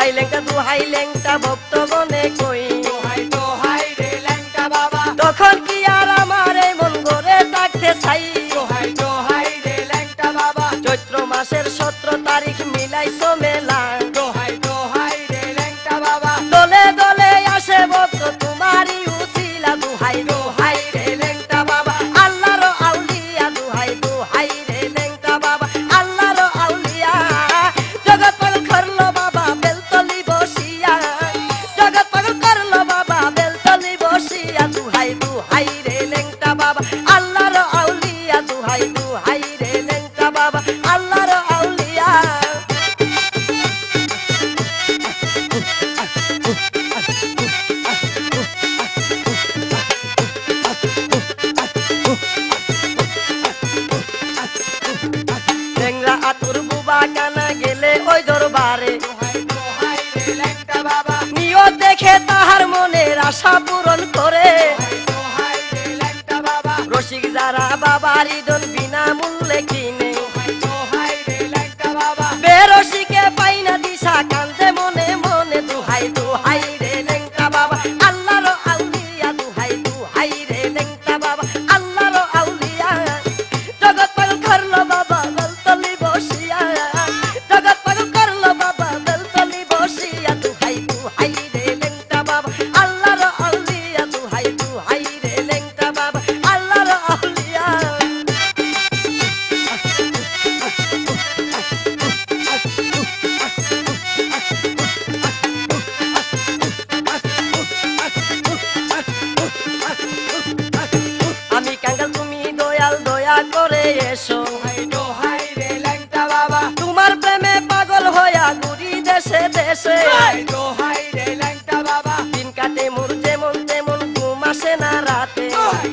দোহাই লেংটা ভক্তগণে কই দোহাই রে লেংটা বাবা তখন কি আর আমার এই মন গড়ে থাকতে চাই দোহাই রে লেংটা বাবা চৈত্র মাসের 17 তারিখ মিলাইছো মেলা দোহাই রে লেংটা বাবা দলে দলে আসে ভক্ত তোমারই উসিলা দোহাই রে লেংটা বাবা আল্লাহর আউলিয়া দোহাই রে লেংটা বাবা আল্লাহর আউলিয়া জগৎ পাগল করলো বাবা বেলতলি বসিয়া জগৎ পাগল করলো বাবা বেলতলি বসিয়া দোহাই রে লেংটা বাবা আল্লাহর আউলিয়া দোহাই রে লেংটা বাবা আল্লাহর আউলিয়া টেংরা আতুর বুবা কানা গেলে ওই দরবারে নিয়ত দেখে তাহার মনের আশা পূরণ করে রসিক যারা বাবার ইদন বিনা মূল্যে কিনে বেরসিকে পাই না দিশা কান্দে মনে মনে দোহাই রে লেংটা বাবা আল্লাহর আউলিয়া দোহাই রে লেংটা বাবা আল্লাহর আউলিয়া জগৎ পাগল করলো বাবা বেলতলি বসিয়া জগৎ পাগল করলো বাবা বেলতলি বসিয়া দোহাই রে লেংটা বাবা আল্লাহর আউলিয়া দোহাই রে লেংটা বাবা আল্লাহর আউলিয়া আমি কাঙ্গাল তুমি দয়াল দয়া করে এসো দোহাই রে লেংটা বাবা তোমার প্রেমে পাগল হইয়া ঘুরি দেশে দেশে দোহাই রে লেংটা বাবা দিন কাটে মোর যেমন তেমন ঘুম আসে না রাতে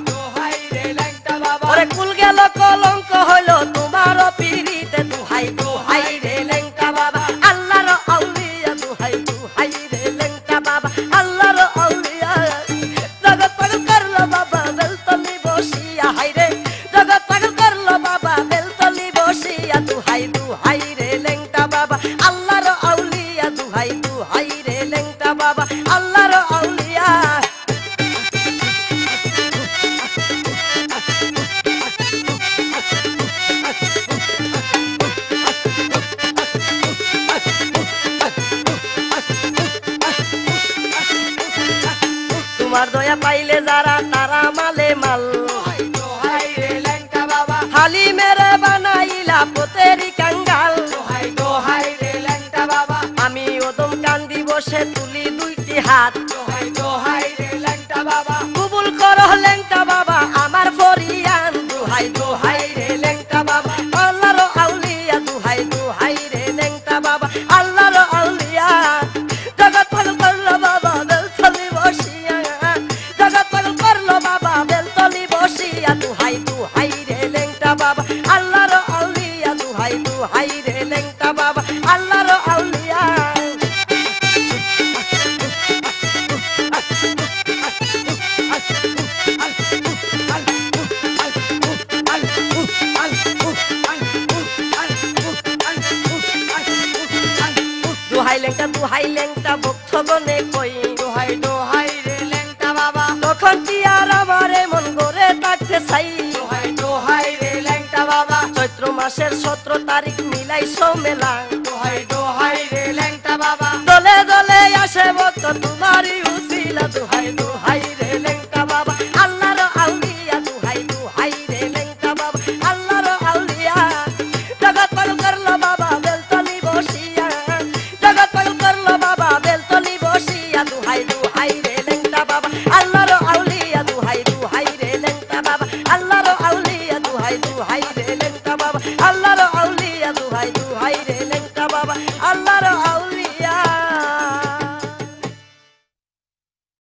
দোহাই রে লেংটা বাবা ওরে কুল গেল কলঙ্ক হইল তোমার পিরিতে দোহাই রে লেংটা বাবা আল্লাহর আউলিয়া দোহাই রে লেংটা বাবা আল্লাহর আউলিয়া জগৎ পাগল করলো বাবা বেলতলি বসিয়া হাই রে জগৎ পাগল করলো বাবা বেলতলি বসিয়া দোহাই রে লেংটা বাবা আল্লাহর আউলিয়া দোহাই রে লেংটা বাবা আল্লাহর আউলিয়া তোমার দয়া পাইলে যারা তারা মালে মাল দোহাই রে লেংটা বাবা হালি মেরে বানাইলা পোতেরি কাঙ্গাল দোহাই রে লেংটা বাবা আমি ওদম কান্দি বসে তুলি দুইটি হাত দোহাই রে লেংটা বাবা কবুল করো লেংটা বাবা আমার ফরিয়ান দোহাই রে লেংটা বাবা আল্লাহর আউলিয়া দোহাই রে লেংটা বাবা আল্লাহর আউলিয়া জগৎ পাগল করলো বাবা বেলতলি বসিয়া জগৎ পাগল করলো বাবা বেলতলি বসিয়া দোহাই রে লেংটা বাবা আল্লাহর আউলিয়া দোহাই রে লেংটা বাবা আল্লাহর আউলিয়া দোহাই লেংটা ভক্তগণে কই দোহাই রে লেংটা বাবা তখন কি আর আমার মন গড়ে থাকতে চাই দোহাই রে লেংটা বাবা চৈত্র মাসের 17 তারিখ মিলাইছো মেলা দোহাই রে লেংটা বাবা দলে দলে আসে ভক্ত তোমারই উসিলা দোহাই